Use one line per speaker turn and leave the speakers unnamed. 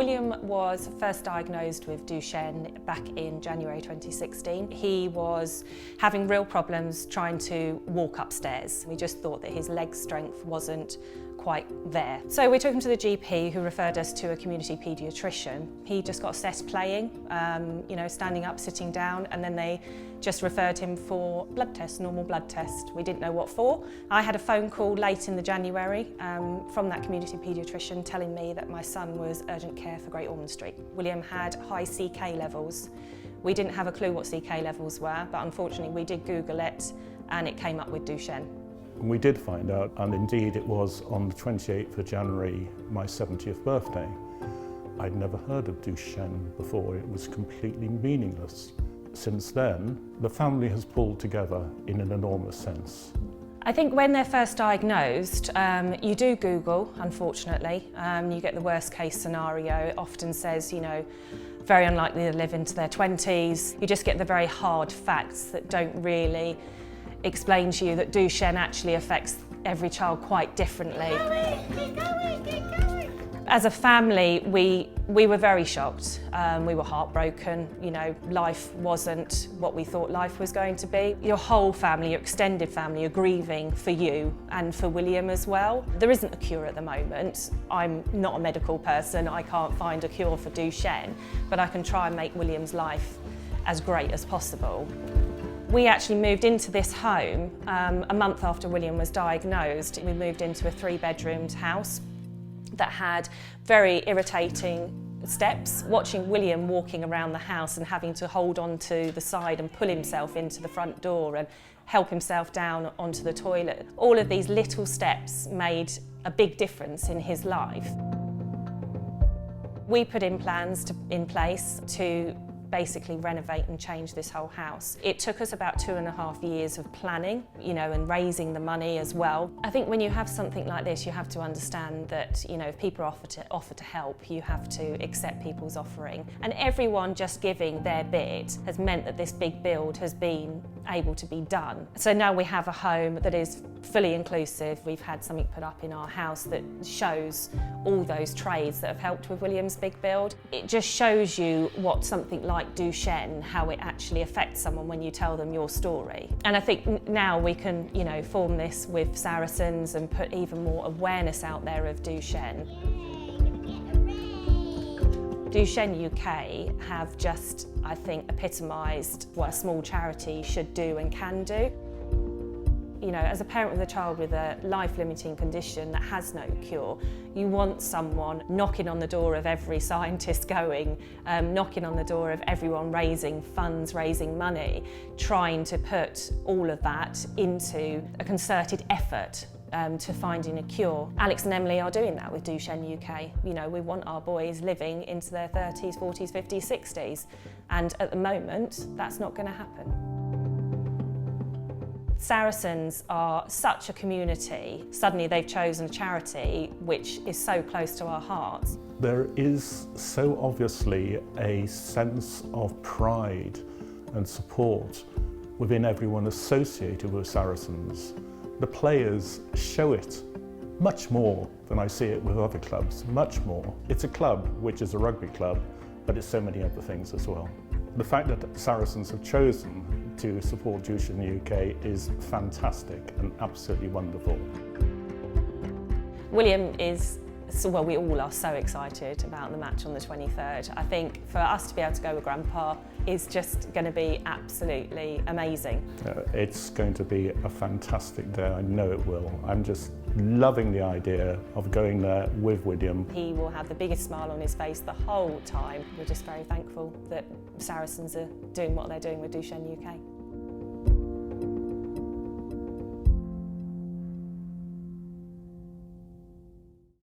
William was first diagnosed with Duchenne back in January 2016. He was having real problems trying to walk upstairs. We just thought that his leg strength wasn't quite there. So we took him to the GP, who referred us to a community paediatrician. He just got assessed playing, standing up, sitting down, and then they just referred him for blood test, normal blood test. We didn't know what for. I had a phone call late in the January from that community paediatrician telling me that my son was urgent care for Great Ormond Street. William had high CK levels. We didn't have a clue what CK levels were, but unfortunately we did Google it and it came up with Duchenne.
We did find out, and indeed it was on the 28th of January, my 70th birthday. I'd never heard of Duchenne before. It was completely meaningless. Since then, the family has pulled together in an enormous sense.
I think when they're first diagnosed, you do Google, unfortunately. You get the worst case scenario. It often says, very unlikely to live into their 20s. You just get the very hard facts that don't really explain to you that Duchenne actually affects every child quite differently.
Keep going.
As a family, we were very shocked. We were heartbroken. Life wasn't what we thought life was going to be. Your whole family, your extended family, are grieving for you and for William as well. There isn't a cure at the moment. I'm not a medical person. I can't find a cure for Duchenne, but I can try and make William's life as great as possible. We actually moved into this home a month after William was diagnosed. We moved into a 3-bedroomed house that had very irritating steps. Watching William walking around the house and having to hold on to the side and pull himself into the front door and help himself down onto the toilet. All of these little steps made a big difference in his life. We put in plans in place to basically renovate and change this whole house. It took us about 2.5 years of planning, and raising the money as well. I think when you have something like this, you have to understand that, if people offer to help, you have to accept people's offering. And everyone just giving their bit has meant that this big build has been able to be done. So now we have a home that is fully inclusive. We've had something put up in our house that shows all those trades that have helped with William's big build. It just shows you what something like Duchenne, how it actually affects someone when you tell them your story. And I think now we can, form this with Saracens and put even more awareness out there of Duchenne. Duchenne UK have just, I think, epitomised what a small charity should do and can do. As a parent with a child with a life-limiting condition that has no cure, you want someone knocking on the door of every scientist going, knocking on the door of everyone raising funds, raising money, trying to put all of that into a concerted effort to finding a cure. Alex and Emily are doing that with Duchenne UK. We want our boys living into their 30s, 40s, 50s, 60s, and at the moment, that's not going to happen. Saracens are such a community. Suddenly they've chosen a charity which is so close to our hearts.
There is so obviously a sense of pride and support within everyone associated with Saracens. The players show it much more than I see it with other clubs, much more. It's a club which is a rugby club, but it's so many other things as well. The fact that Saracens have chosen to support Duchenne UK is fantastic and absolutely wonderful.
William is, we all are so excited about the match on the 23rd. I think for us to be able to go with Grandpa is just going to be absolutely amazing.
It's going to be a fantastic day, I know it will. I'm just loving the idea of going there with William.
He will have the biggest smile on his face the whole time. We're just very thankful that Saracens are doing what they're doing with Duchenne UK.